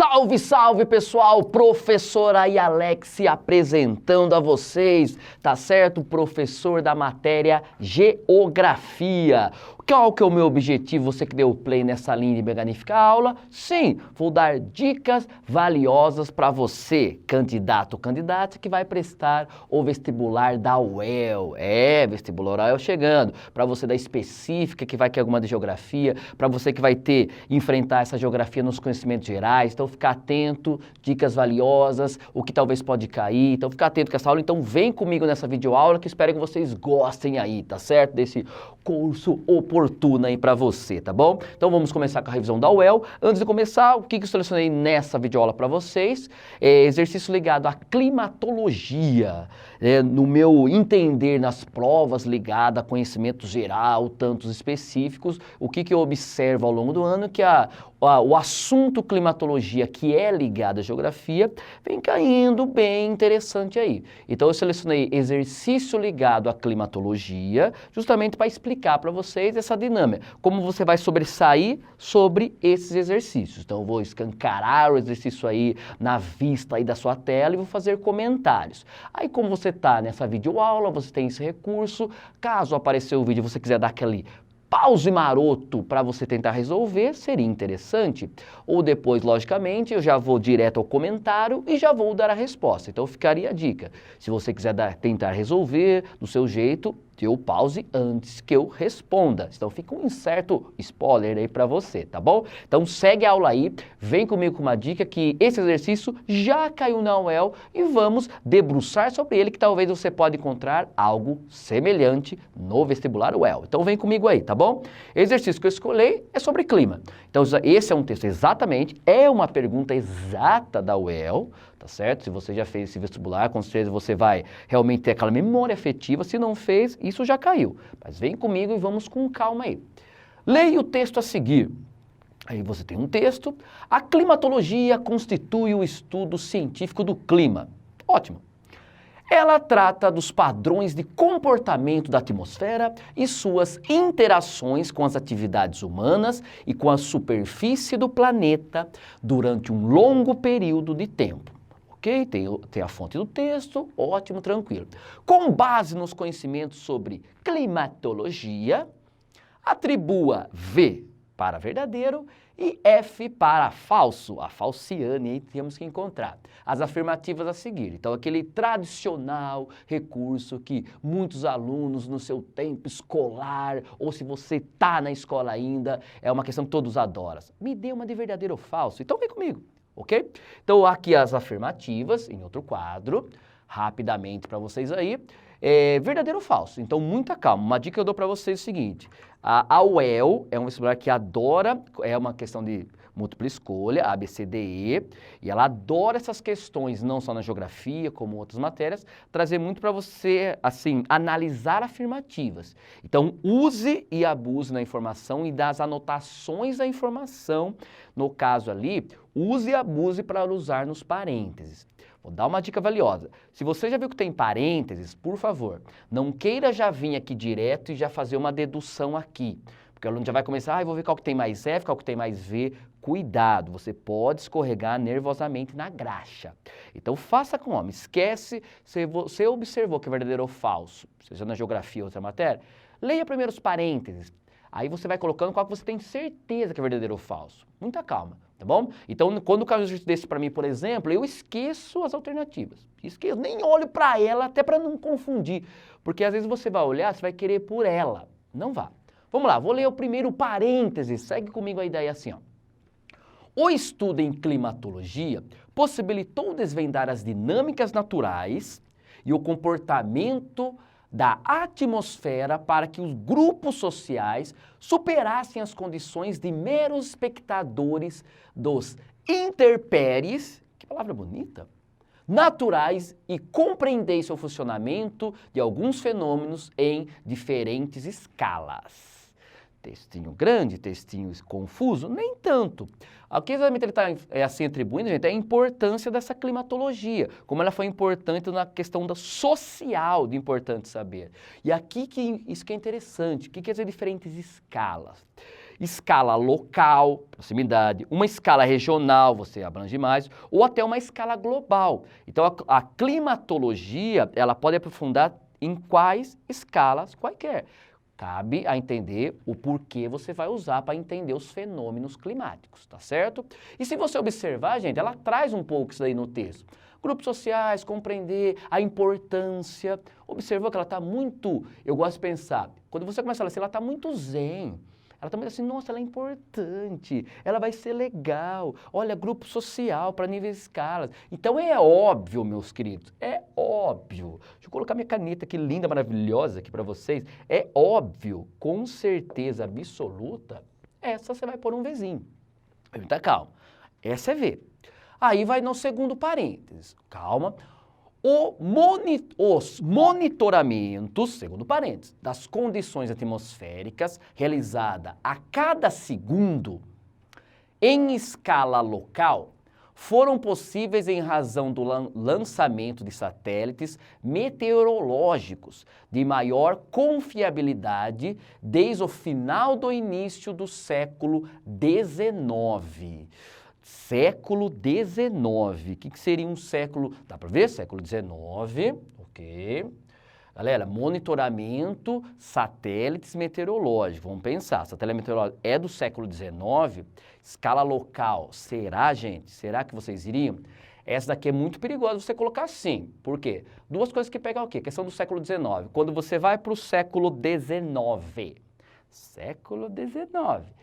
Salve, salve pessoal, professor aí Alex apresentando a vocês, tá certo? Professor da matéria Geografia. Qual que é o meu objetivo, você que deu play nessa linda e magnífica aula? Sim, vou dar dicas valiosas para você, candidato ou candidata que vai prestar o vestibular da UEL. Vestibular da UEL chegando, para você da específica que vai ter alguma de geografia, para você que vai enfrentar essa geografia nos conhecimentos gerais, então ficar atento, dicas valiosas, o que talvez pode cair, então ficar atento com essa aula, então vem comigo nessa videoaula que espero que vocês gostem aí, tá certo? Desse curso oportuno aí para você, tá bom? Então vamos começar com a revisão da UEL. Antes de começar, o que eu selecionei nessa videoaula para vocês? Exercício ligado à climatologia. No meu entender, nas provas ligadas a conhecimento geral, tantos específicos, o que eu observo ao longo do ano é que o assunto climatologia, que é ligado à geografia, vem caindo bem interessante aí. Então eu selecionei exercício ligado à climatologia, justamente para explicar para vocês essa dinâmica, como você vai sobressair sobre esses exercícios. Então eu vou escancarar o exercício aí na vista aí da sua tela e vou fazer comentários. Aí como você está nessa videoaula, você tem esse recurso, caso aparecer o vídeo e você quiser dar aquele pause maroto para você tentar resolver, seria interessante. Ou depois, logicamente, eu já vou direto ao comentário e já vou dar a resposta. Então ficaria a dica. Se você quiser tentar resolver do seu jeito, eu pause antes que eu responda. Então fica um certo spoiler aí para você, tá bom? Então segue a aula aí, vem comigo com uma dica que esse exercício já caiu na UEL e vamos debruçar sobre ele que talvez você pode encontrar algo semelhante no vestibular UEL. Então vem comigo aí, tá bom? O exercício que eu escolhi é sobre clima. Então esse é um texto exatamente, é uma pergunta exata da UEL, tá certo? Se você já fez esse vestibular, com certeza você vai realmente ter aquela memória afetiva. Se não fez, isso já caiu. Mas vem comigo e vamos com calma aí. Leia o texto a seguir. Aí você tem um texto. A climatologia constitui o estudo científico do clima. Ótimo. Ela trata dos padrões de comportamento da atmosfera e suas interações com as atividades humanas e com a superfície do planeta durante um longo período de tempo. Ok? Tem a fonte do texto, ótimo, tranquilo. Com base nos conhecimentos sobre climatologia, atribua V para verdadeiro e F para falso. A falciane aí temos que encontrar. As afirmativas a seguir. Então, aquele tradicional recurso que muitos alunos no seu tempo escolar, ou se você está na escola ainda, é uma questão que todos adoram. Me dê uma de verdadeiro ou falso. Então, vem comigo. Ok? Então, aqui as afirmativas, em outro quadro, rapidamente para vocês aí. Verdadeiro ou falso? Então, muita calma. Uma dica que eu dou para vocês é o seguinte. A UEL é um vestibular que adora, é uma questão de múltipla escolha, A, B, C, D, E, e ela adora essas questões, não só na geografia, como outras matérias, trazer muito para você, assim, analisar afirmativas. Então, use e abuse na informação e das anotações da informação. No caso ali, use e abuse para usar nos parênteses. Vou dar uma dica valiosa. Se você já viu que tem parênteses, por favor, não queira já vir aqui direto e já fazer uma dedução aqui. Porque o aluno já vai começar, vou ver qual que tem mais F, qual que tem mais V. Cuidado, você pode escorregar nervosamente na graxa. Então faça com homem. Esquece, se você observou que é verdadeiro ou falso, seja na geografia ou outra matéria, leia primeiro os parênteses. Aí você vai colocando qual que você tem certeza que é verdadeiro ou falso. Muita calma, tá bom? Então, quando o caso desse para mim, por exemplo, eu esqueço as alternativas. Esqueço, nem olho para ela, até para não confundir. Porque às vezes você vai olhar, você vai querer por ela. Não vá. Vamos lá, vou ler o primeiro parêntese. Segue comigo a ideia assim, ó. O estudo em climatologia possibilitou desvendar as dinâmicas naturais e o comportamento da atmosfera para que os grupos sociais superassem as condições de meros espectadores dos intempéries, que palavra bonita, naturais e compreendessem o funcionamento de alguns fenômenos em diferentes escalas. Textinho grande, textinho confuso? Nem tanto. O que exatamente ele está assim atribuindo, gente, é a importância dessa climatologia, como ela foi importante na questão da social de importante saber. E aqui isso que é interessante, o que quer dizer diferentes escalas? escala local, proximidade, uma escala regional, você abrange mais, ou até uma escala global. Então, a climatologia, ela pode aprofundar em quais escalas quaisquer. Cabe a entender o porquê você vai usar para entender os fenômenos climáticos, tá certo? E se você observar, gente, ela traz um pouco isso aí no texto. Grupos sociais, compreender a importância. Observou que ela está muito, eu gosto de pensar, quando você começa a ler assim, ela está muito zen. Ela está muito assim, nossa, ela é importante, ela vai ser legal. Olha, grupo social para níveis e escalas. Então é óbvio, meus queridos, é óbvio. Deixa eu colocar minha caneta aqui linda, maravilhosa aqui para vocês. É óbvio, com certeza absoluta, essa você vai pôr um Vzinho. Então, calma, essa é V. Aí vai no segundo parênteses, calma. Os monitoramentos, segundo parênteses, das condições atmosféricas realizada a cada segundo em escala local foram possíveis em razão do lançamento de satélites meteorológicos de maior confiabilidade desde o final do início do século XIX. Século XIX. O que seria um século? Dá para ver? Século XIX, ok. Galera, monitoramento, satélites meteorológicos. Vamos pensar, satélite meteorológico é do século XIX, escala local. Será, gente? Será que vocês iriam? Essa daqui é muito perigosa você colocar assim. Por quê? Duas coisas que pegam o quê? Questão do século XIX. Quando você vai para o século XIX. Século XIX.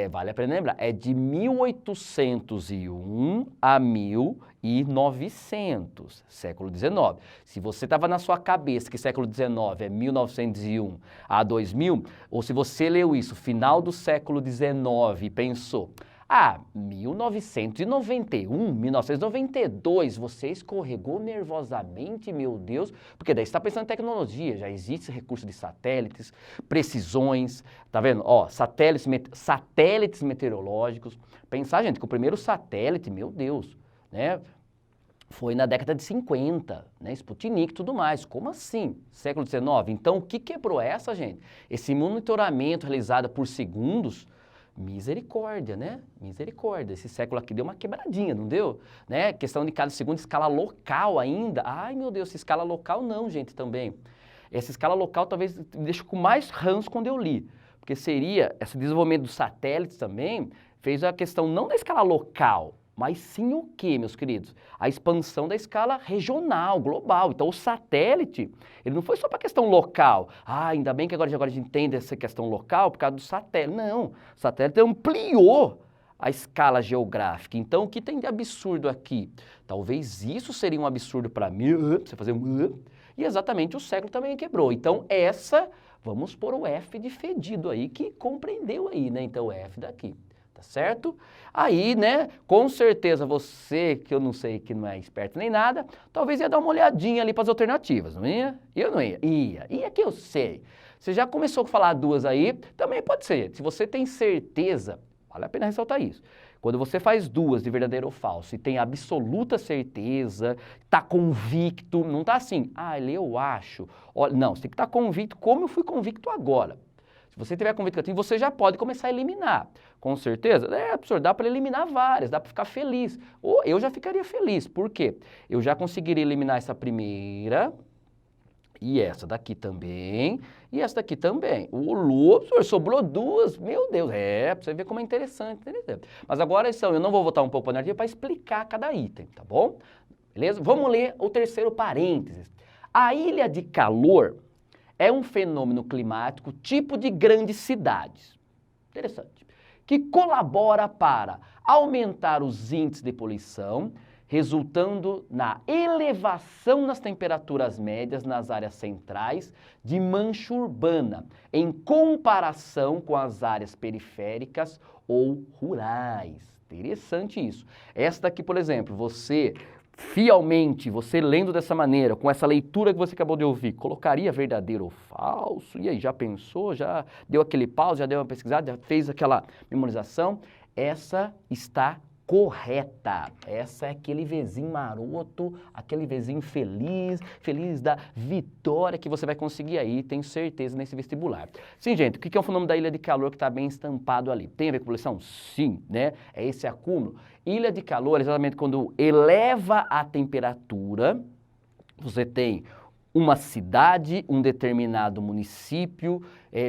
Vale a pena lembrar, é de 1801 a 1900, século XIX. Se você estava na sua cabeça que século XIX é 1901 a 2000, ou se você leu isso, final do século XIX e pensou, 1991, 1992, você escorregou nervosamente, meu Deus, porque daí você está pensando em tecnologia, já existe recurso de satélites, precisões, tá vendo? Ó, satélites meteorológicos. Pensar, gente, que o primeiro satélite, meu Deus, né? Foi na década de 50, né? Sputnik e tudo mais. Como assim? Século XIX? Então, o que quebrou essa, gente? Esse monitoramento realizado por segundos. Misericórdia, né? Misericórdia. Esse século aqui deu uma quebradinha, não deu? Né? Questão de cada segundo, escala local ainda. Ai, meu Deus, essa escala local não, gente, também. Essa escala local talvez me deixe com mais ranço quando eu li. Porque seria, esse desenvolvimento dos satélites também, fez a questão não da escala local, mas sim o quê, meus queridos? A expansão da escala regional, global. Então, o satélite, ele não foi só para a questão local. Ainda bem que agora a gente entende essa questão local por causa do satélite. Não, o satélite ampliou a escala geográfica. Então, o que tem de absurdo aqui? Talvez isso seria um absurdo para mim, você fazer um... E exatamente o século também quebrou. Então, vamos pôr o F de fedido aí, que compreendeu aí, né? Então, o F daqui. Tá certo? Aí, né, com certeza você, que eu não sei que não é esperto nem nada, talvez ia dar uma olhadinha ali para as alternativas, não ia? Eu não ia? Ia que eu sei. Você já começou a falar duas aí, também pode ser. Se você tem certeza, vale a pena ressaltar isso. Quando você faz duas de verdadeiro ou falso e tem absoluta certeza, está convicto, não está assim, eu acho. Olha, não, você tem que estar convicto como eu fui convicto agora. Se você tiver convicto, você já pode começar a eliminar. Com certeza? Professor, dá para eliminar várias, dá para ficar feliz. Ou eu já ficaria feliz. Por quê? Eu já conseguiria eliminar essa primeira, e essa daqui também, e essa daqui também. O Lu, professor, sobrou duas, meu Deus. Pra você ver como é interessante. Mas agora, eu não vou voltar um pouco para a energia para explicar cada item, tá bom? Beleza? Vamos ler o terceiro parênteses. A ilha de calor é um fenômeno climático tipo de grandes cidades. Interessante. Que colabora para aumentar os índices de poluição, resultando na elevação nas temperaturas médias nas áreas centrais de mancha urbana, em comparação com as áreas periféricas ou rurais. Interessante isso. Esta aqui, por exemplo, você lendo dessa maneira, com essa leitura que você acabou de ouvir, colocaria verdadeiro ou falso? E aí, já pensou? Já deu aquele pause? Já deu uma pesquisada? Já fez aquela memorização? Essa está correta. Essa é aquele vizinho maroto, aquele vizinho feliz, feliz da vitória que você vai conseguir aí, tenho certeza, nesse vestibular. Sim, gente, o que é o fenômeno da ilha de calor que está bem estampado ali? Tem a ver com poluição? Sim, né? É esse acúmulo. Ilha de calor é exatamente quando eleva a temperatura, você tem uma cidade, um determinado município,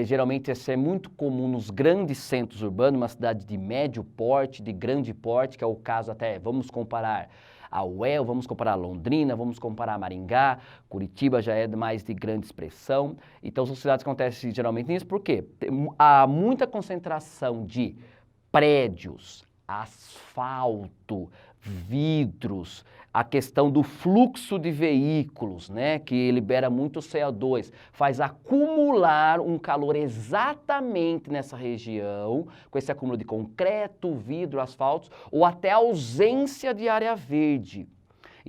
geralmente isso é muito comum nos grandes centros urbanos, uma cidade de médio porte, de grande porte, que é o caso até, vamos comparar a UEL, vamos comparar a Londrina, vamos comparar a Maringá, Curitiba já é mais de grande expressão. Então são cidades que acontecem geralmente nisso, por quê? Há muita concentração de prédios, asfalto, vidros, a questão do fluxo de veículos, né, que libera muito CO2, faz acumular um calor exatamente nessa região, com esse acúmulo de concreto, vidro, asfaltos, ou até ausência de área verde.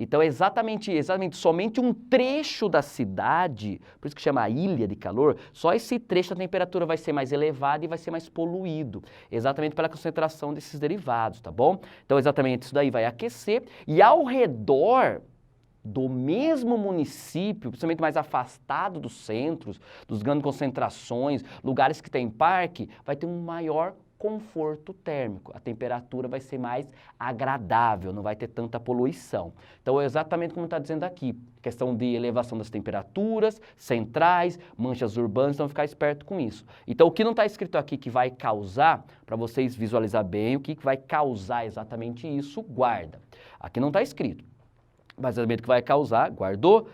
Então, exatamente, somente um trecho da cidade, por isso que chama ilha de calor, só esse trecho a temperatura vai ser mais elevada e vai ser mais poluído, exatamente pela concentração desses derivados, tá bom? Então, exatamente isso daí vai aquecer e ao redor do mesmo município, principalmente mais afastado dos centros, dos grandes concentrações, lugares que tem parque, vai ter um maior conforto térmico, a temperatura vai ser mais agradável, não vai ter tanta poluição. Então é exatamente como está dizendo aqui, questão de elevação das temperaturas, centrais, manchas urbanas, então ficar esperto com isso. Então o que não está escrito aqui que vai causar, para vocês visualizar bem o que vai causar exatamente isso, guarda. Aqui não está escrito, mas exatamente o que vai causar, guardou,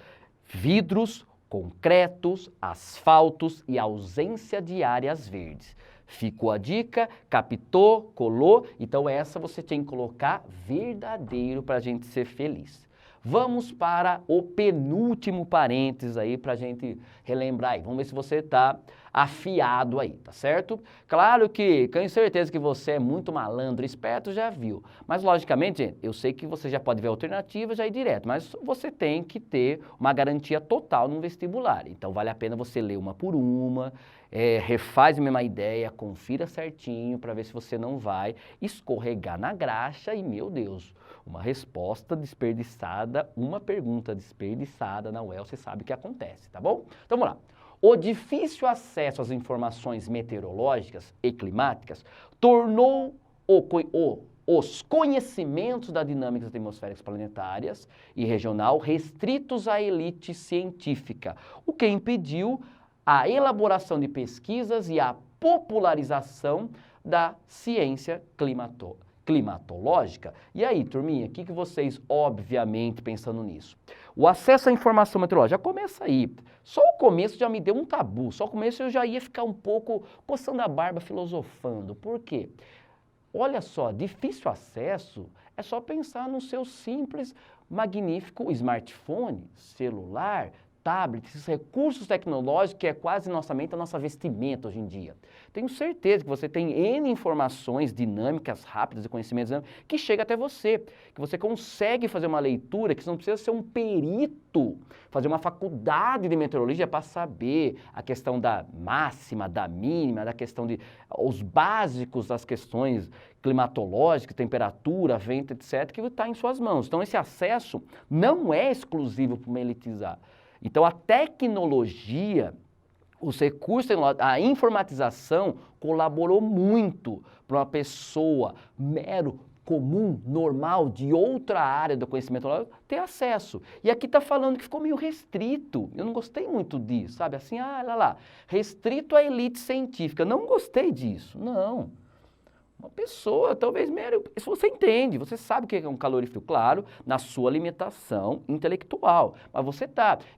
vidros, concretos, asfaltos e ausência de áreas verdes. Ficou a dica, captou, colou, então essa você tem que colocar verdadeiro para a gente ser feliz. Vamos para o penúltimo parênteses aí para a gente relembrar aí. Vamos ver se você está afiado aí, tá certo? Claro que, tenho certeza que você é muito malandro, esperto, já viu. Mas, logicamente, gente, eu sei que você já pode ver alternativas, já ir direto. Mas você tem que ter uma garantia total no vestibular. Então, vale a pena você ler uma por uma, refaz a mesma ideia, confira certinho para ver se você não vai escorregar na graxa e, meu Deus, uma resposta desperdiçada, uma pergunta desperdiçada na UEL, você sabe o que acontece, tá bom? Então vamos lá. O difícil acesso às informações meteorológicas e climáticas tornou os conhecimentos das dinâmicas atmosféricas planetárias e regional restritos à elite científica, o que impediu a elaboração de pesquisas e a popularização da ciência climatológica. E aí, turminha, o que vocês, obviamente, pensando nisso? O acesso à informação meteorológica já começa aí. Só o começo já me deu um tabu, só o começo eu já ia ficar um pouco coçando a barba, filosofando. Por quê? Olha só, difícil acesso é só pensar no seu simples, magnífico smartphone, celular, tablet, esses recursos tecnológicos que é quase nossa mente, a nossa vestimenta hoje em dia. Tenho certeza que você tem N informações dinâmicas, rápidas e conhecimentos que chega até você, que você consegue fazer uma leitura, que você não precisa ser um perito, fazer uma faculdade de meteorologia para saber a questão da máxima, da mínima, da questão de os básicos das questões climatológicas, temperatura, vento, etc., que está em suas mãos. Então esse acesso não é exclusivo para uma elitizar. Então, a tecnologia, os recursos tecnológicos, a informatização colaborou muito para uma pessoa mero, comum, normal, de outra área do conhecimento ter acesso. E aqui está falando que ficou meio restrito. Eu não gostei muito disso, sabe? Assim, lá, restrito à elite científica. Não gostei disso, não. Uma pessoa, talvez, se você entende, você sabe o que é um calorífero, claro, na sua limitação intelectual. Mas você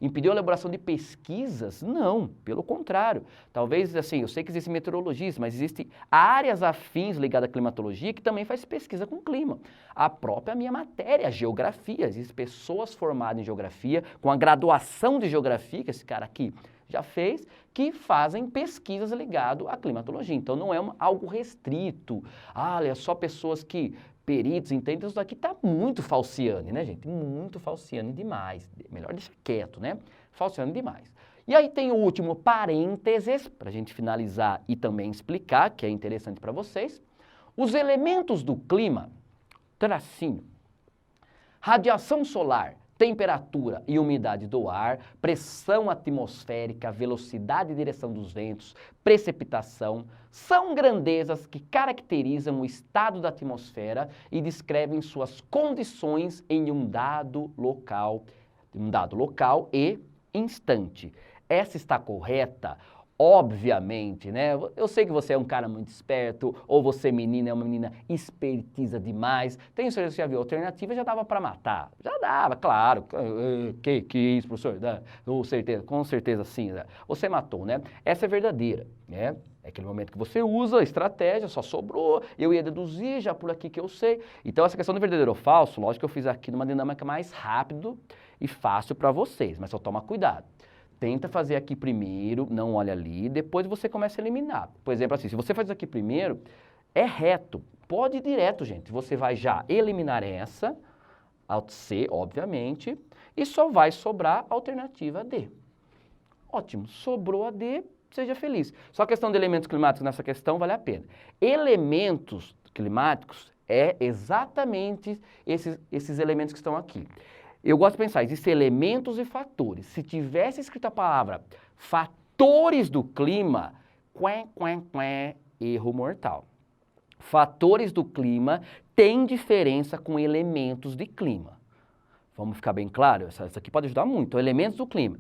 impediu a elaboração de pesquisas? Não, pelo contrário. Talvez, assim, eu sei que existem meteorologistas, mas existem áreas afins ligadas à climatologia que também faz pesquisa com clima. A própria minha matéria, a geografia, existem pessoas formadas em geografia, com a graduação de geografia, que esse cara aqui já fez, que fazem pesquisas ligadas à climatologia. Então não é algo restrito. Olha, só pessoas que, peritos, entendem, isso daqui está muito falciane, né, gente? Muito falciane demais. Melhor deixar quieto, né? Falciane demais. E aí tem o último parênteses, para a gente finalizar e também explicar, que é interessante para vocês. Os elementos do clima tracinho. Radiação solar, temperatura e umidade do ar, pressão atmosférica, velocidade e direção dos ventos, precipitação, são grandezas que caracterizam o estado da atmosfera e descrevem suas condições em um dado local e instante. Essa está correta? Obviamente, né? Eu sei que você é um cara muito esperto, ou você, menina, é uma menina espertiza demais. Tenho certeza que você já viu a alternativa, já dava para matar. Já dava, claro. Que isso, professor? Com certeza sim. Né? Você matou, né? Essa é verdadeira, né? É aquele momento que você usa a estratégia, só sobrou, eu ia deduzir já por aqui que eu sei. Então, essa questão do verdadeiro ou falso, lógico que eu fiz aqui numa dinâmica mais rápido e fácil para vocês, mas só toma cuidado. Tenta fazer aqui primeiro, não olha ali, depois você começa a eliminar. Por exemplo, assim, se você faz aqui primeiro, é reto. Pode ir direto, gente. Você vai já eliminar essa, a C, obviamente, e só vai sobrar a alternativa D. Ótimo, sobrou a D, seja feliz. Só a questão de elementos climáticos nessa questão vale a pena. Elementos climáticos é exatamente esses elementos que estão aqui. Eu gosto de pensar, existem elementos e fatores. Se tivesse escrito a palavra fatores do clima, erro mortal. Fatores do clima têm diferença com elementos de clima. Vamos ficar bem claro? Isso aqui pode ajudar muito. Então, elementos do clima.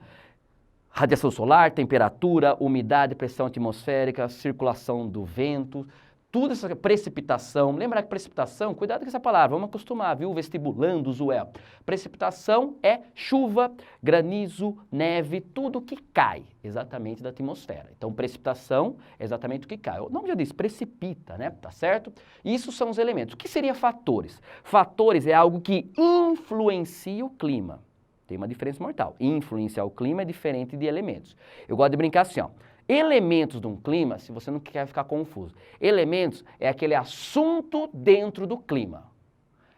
Radiação solar, temperatura, umidade, pressão atmosférica, circulação do vento, tudo essa precipitação. Lembra que precipitação, cuidado com essa palavra, vamos acostumar, viu? Vestibulando, Zuel. Precipitação é chuva, granizo, neve, tudo que cai exatamente da atmosfera. Então, precipitação é exatamente o que cai. O nome já diz, precipita, né? Tá certo? Isso são os elementos. O que seria fatores? Fatores é algo que influencia o clima. Tem uma diferença mortal. Influenciar o clima é diferente de elementos. Eu gosto de brincar assim, ó. Elementos de um clima, se você não quer ficar confuso, elementos é aquele assunto dentro do clima.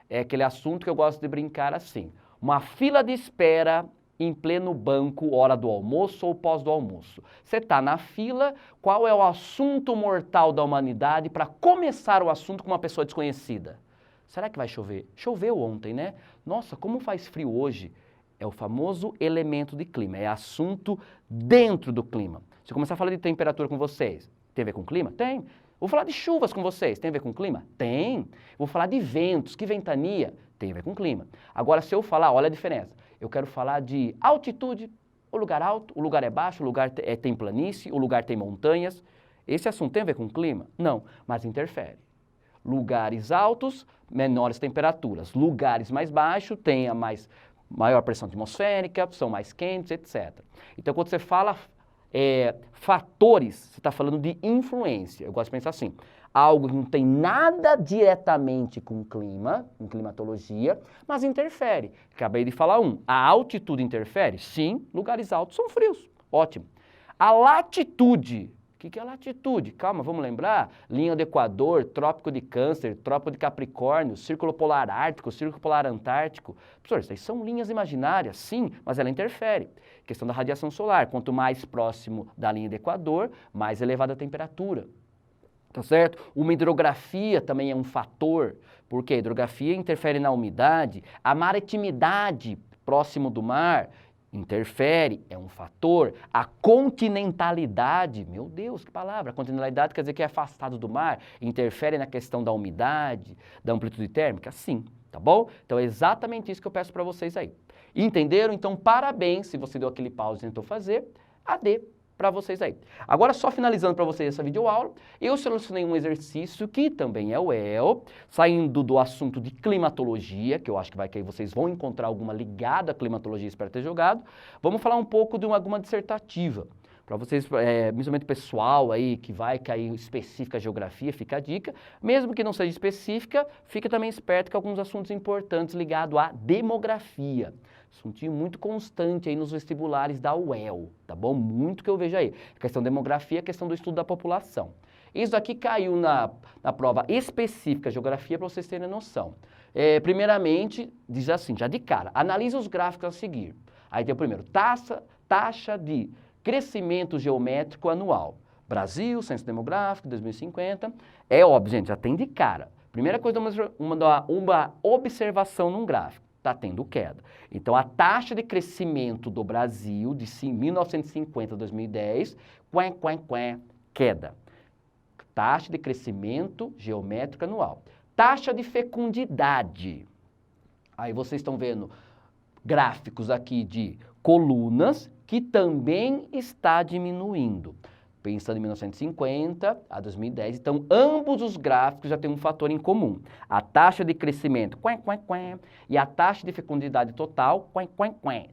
É aquele assunto que eu gosto de brincar assim. Uma fila de espera em pleno banco, hora do almoço ou pós do almoço. Você está na fila, qual é o assunto mortal da humanidade para começar o assunto com uma pessoa desconhecida? Será que vai chover? Choveu ontem, né? Nossa, como faz frio hoje? É o famoso elemento de clima, é assunto dentro do clima. Se eu começar a falar de temperatura com vocês, tem a ver com clima? Tem. Vou falar de chuvas com vocês, tem a ver com clima? Tem. Vou falar de ventos, que ventania? Tem a ver com clima. Agora, se eu falar, olha a diferença. Eu quero falar de altitude, o lugar alto, o lugar é baixo, o lugar tem planície, o lugar tem montanhas. Esse assunto tem a ver com clima? Não, mas interfere. Lugares altos, menores temperaturas. Lugares mais baixos, tem a maior pressão atmosférica, são mais quentes, etc. Então, quando você fala fatores, você está falando de influência. Eu gosto de pensar assim, algo que não tem nada diretamente com clima, com climatologia, mas interfere. Acabei de falar a altitude interfere? Sim, lugares altos são frios. Ótimo. A latitude. O que é latitude? Calma, vamos lembrar? Linha do Equador, Trópico de Câncer, Trópico de Capricórnio, Círculo Polar Ártico, Círculo Polar Antártico. Professor, isso aí são linhas imaginárias, sim, mas ela interfere. Questão da radiação solar, quanto mais próximo da linha do Equador, mais elevada a temperatura. Tá certo? Uma hidrografia também é um fator, porque a hidrografia interfere na umidade, a maritimidade próximo do mar interfere, é um fator. A continentalidade, meu Deus, que palavra, a continentalidade quer dizer que é afastado do mar, interfere na questão da umidade, da amplitude térmica? Sim, tá bom? Então é exatamente isso que eu peço para vocês aí. Entenderam? Então parabéns, se você deu aquele pause e tentou fazer, AD para vocês aí. Agora, só finalizando para vocês essa videoaula, eu selecionei um exercício que também é o EL, saindo do assunto de climatologia, que eu acho que vai que aí vocês vão encontrar alguma ligada à climatologia, espero ter jogado. Vamos falar um pouco de alguma dissertativa. Para vocês, principalmente pessoal aí, que vai cair específica a geografia, fica a dica. Mesmo que não seja específica, fica também esperto com alguns assuntos importantes ligados à demografia. Assuntinho muito constante aí nos vestibulares da UEL, tá bom? Muito que eu vejo aí. A questão da demografia, a questão do estudo da população. Isso aqui caiu na prova específica geografia para vocês terem noção. Primeiramente, diz assim, já de cara, analisa os gráficos a seguir. Aí tem o primeiro, taxa de crescimento geométrico anual. Brasil, censo demográfico, 2050. É óbvio, gente, já tem de cara. Primeira coisa, uma observação num gráfico, está tendo queda. Então, a taxa de crescimento do Brasil de 1950 a 2010, queda. Taxa de crescimento geométrico anual. Taxa de fecundidade. Aí vocês estão vendo gráficos aqui de colunas que também está diminuindo. Pensando em 1950 a 2010, então ambos os gráficos já têm um fator em comum. A taxa de crescimento, e a taxa de fecundidade total,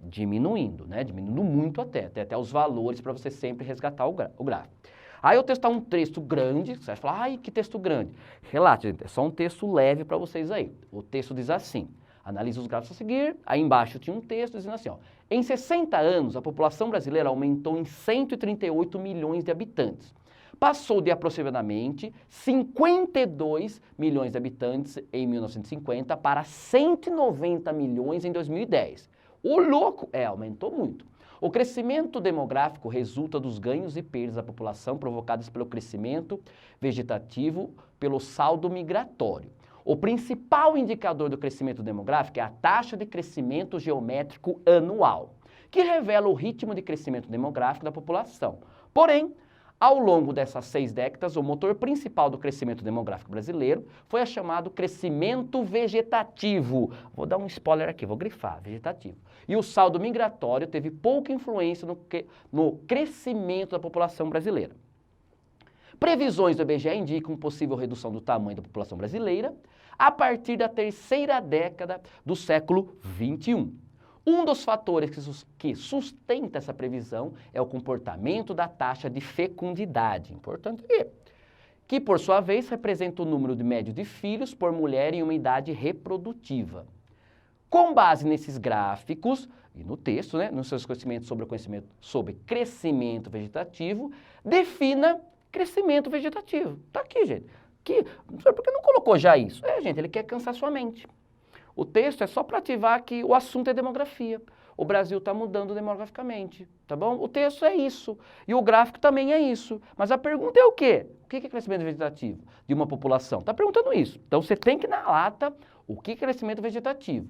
diminuindo, né? Diminuindo muito até os valores para você sempre resgatar o gráfico. Aí eu testar um texto grande, você vai falar, ai, que texto grande. Relaxa, gente, é só um texto leve para vocês aí. O texto diz assim, analise os gráficos a seguir, aí embaixo tinha um texto dizendo assim, ó, em 60 anos a população brasileira aumentou em 138 milhões de habitantes. Passou de aproximadamente 52 milhões de habitantes em 1950 para 190 milhões em 2010. O louco, aumentou muito. O crescimento demográfico resulta dos ganhos e perdas da população provocados pelo crescimento vegetativo, pelo saldo migratório. O principal indicador do crescimento demográfico é a taxa de crescimento geométrico anual, que revela o ritmo de crescimento demográfico da população. Porém, ao longo dessas 6 décadas, o motor principal do crescimento demográfico brasileiro foi o chamado crescimento vegetativo. Vou dar um spoiler aqui, vou grifar, vegetativo. E o saldo migratório teve pouca influência no crescimento da população brasileira. Previsões do IBGE indicam possível redução do tamanho da população brasileira a partir da terceira década do século XXI. Um dos fatores que sustenta essa previsão é o comportamento da taxa de fecundidade, importante aqui, que por sua vez representa o número de médio de filhos por mulher em uma idade reprodutiva. Com base nesses gráficos e no texto, né, nos seus conhecimentos sobre crescimento vegetativo, defina crescimento vegetativo. Tá aqui, gente. Por que não colocou já isso? Gente, ele quer cansar sua mente. O texto é só para ativar que o assunto é demografia. O Brasil está mudando demograficamente, tá bom? O texto é isso. E o gráfico também é isso. Mas a pergunta é o quê? O que é crescimento vegetativo de uma população? Está perguntando isso. Então você tem que ir na lata o que é crescimento vegetativo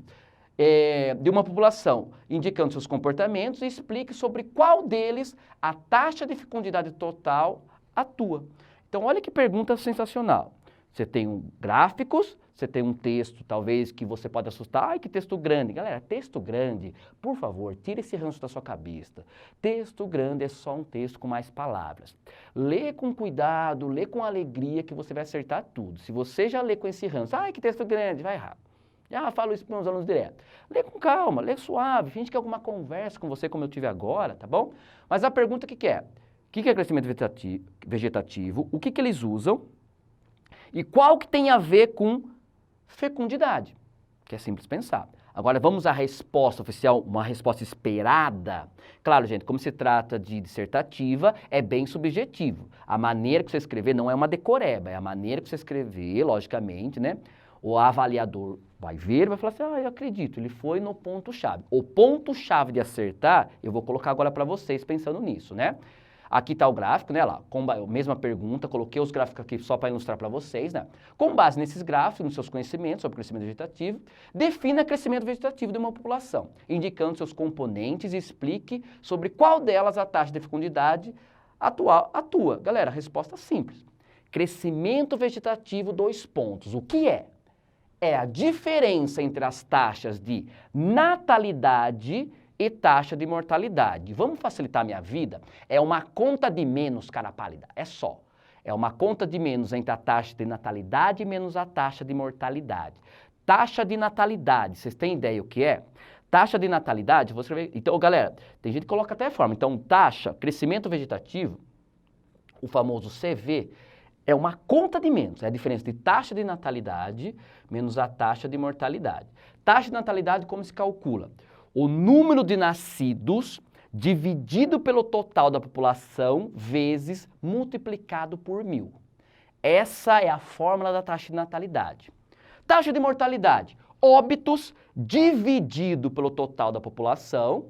de uma população, indicando seus comportamentos e explique sobre qual deles a taxa de fecundidade total atua. Então olha que pergunta sensacional. Você tem gráficos, você tem um texto, talvez, que você pode assustar. Ai, que texto grande. Galera, texto grande, por favor, tira esse ranço da sua cabeça. Texto grande é só um texto com mais palavras. Lê com cuidado, lê com alegria, que você vai acertar tudo. Se você já lê com esse ranço, ai, que texto grande, vai errar. Já falo isso para meus alunos direto. Lê com calma, lê suave, finge que é alguma conversa com você, como eu tive agora, tá bom? Mas a pergunta o que é? O que é crescimento vegetativo? O que eles usam? E qual que tem a ver com fecundidade? Que é simples pensar. Agora vamos à resposta oficial, uma resposta esperada. Claro, gente, como se trata de dissertativa, é bem subjetivo. A maneira que você escrever não é uma decoreba, é a maneira que você escrever, logicamente, né? O avaliador vai ver, vai falar assim, eu acredito, ele foi no ponto-chave. O ponto-chave de acertar, eu vou colocar agora para vocês pensando nisso, né? Aqui está o gráfico, né, lá, mesma pergunta, coloquei os gráficos aqui só para ilustrar para vocês, né? Com base nesses gráficos, nos seus conhecimentos sobre crescimento vegetativo, defina crescimento vegetativo de uma população, indicando seus componentes e explique sobre qual delas a taxa de fecundidade atua. Galera, resposta simples. Crescimento vegetativo, 2 pontos. O que é? É a diferença entre as taxas de natalidade e taxa de mortalidade. Vamos facilitar a minha vida? É uma conta de menos, cara pálida, é só. É uma conta de menos entre a taxa de natalidade menos a taxa de mortalidade. Taxa de natalidade, vocês têm ideia o que é? Taxa de natalidade, vou escrever... Então, galera, tem gente que coloca até a forma. Então, taxa, crescimento vegetativo, o famoso CV, é uma conta de menos, é a diferença de taxa de natalidade menos a taxa de mortalidade. Taxa de natalidade, como se calcula? O número de nascidos dividido pelo total da população vezes multiplicado por 1000. Essa é a fórmula da taxa de natalidade. Taxa de mortalidade, óbitos dividido pelo total da população,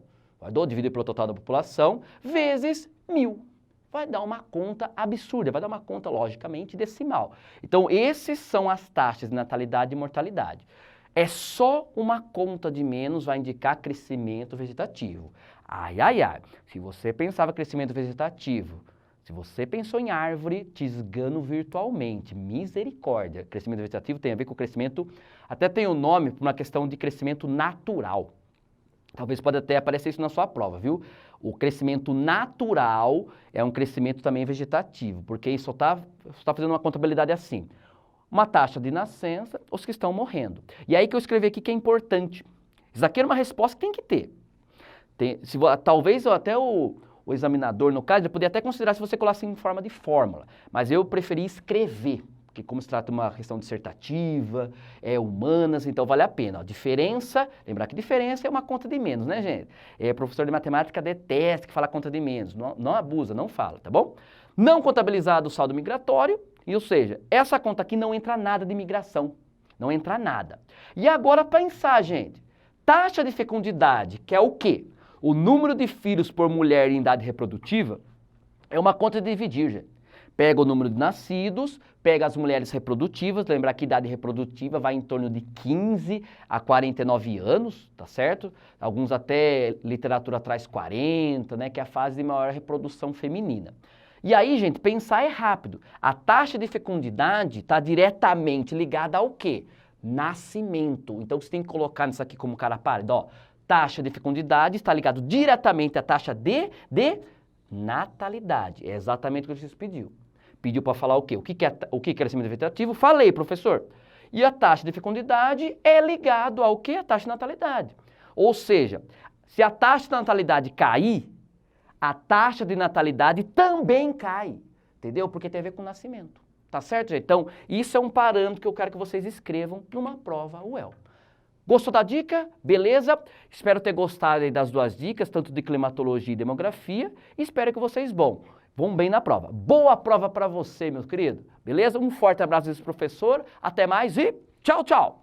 dividido pelo total da população, vezes 1000. vai dar uma conta absurda, vai dar uma conta, logicamente, decimal. Então, esses são as taxas de natalidade e mortalidade. É só uma conta de menos vai indicar crescimento vegetativo. Ai, ai, ai, se você pensava crescimento vegetativo, se você pensou em árvore, te esgano virtualmente, misericórdia. Crescimento vegetativo tem a ver com crescimento, até tem o nome por uma questão de crescimento natural. Talvez pode até aparecer isso na sua prova, viu? O crescimento natural é um crescimento também vegetativo, porque isso só está fazendo uma contabilidade assim. Uma taxa de nascença, os que estão morrendo. E aí que eu escrevi aqui que é importante. Isso aqui era uma resposta que tem que ter. Talvez até o examinador, no caso, ele poderia até considerar se você colasse em forma de fórmula. Mas eu preferi escrever, porque como se trata de uma questão dissertativa, humanas, então vale a pena. Ó, diferença, lembrar que diferença é uma conta de menos, né, gente? Professor de matemática detesta que fala conta de menos. Não abusa, não fala, tá bom? Não contabilizado o saldo migratório, ou seja, essa conta aqui não entra nada de migração. Não entra nada. E agora pensar, gente, taxa de fecundidade, que é o quê? O número de filhos por mulher em idade reprodutiva é uma conta de dividir, gente. Pega o número de nascidos, pega as mulheres reprodutivas, lembrar que a idade reprodutiva vai em torno de 15 a 49 anos, tá certo? Alguns até literatura traz 40, né, que é a fase de maior reprodução feminina. E aí, gente, pensar é rápido. A taxa de fecundidade está diretamente ligada ao quê? Nascimento. Então, você tem que colocar nisso aqui como cara pálido, ó. Taxa de fecundidade está ligado diretamente à taxa de natalidade. É exatamente o que você pediu. Pediu para falar o quê? O que é crescimento vegetativo? Falei, professor. E a taxa de fecundidade é ligado ao quê? A taxa de natalidade. Ou seja, se a taxa de natalidade cair, a taxa de natalidade também cai. Entendeu? Porque tem a ver com o nascimento. Tá certo, gente? Então, isso é um parâmetro que eu quero que vocês escrevam numa prova UEL. Gostou da dica? Beleza? Espero ter gostado aí das duas dicas, tanto de climatologia e demografia. E espero que vocês vão bem na prova. Boa prova para você, meu querido. Beleza? Um forte abraço desse professor. Até mais e tchau, tchau!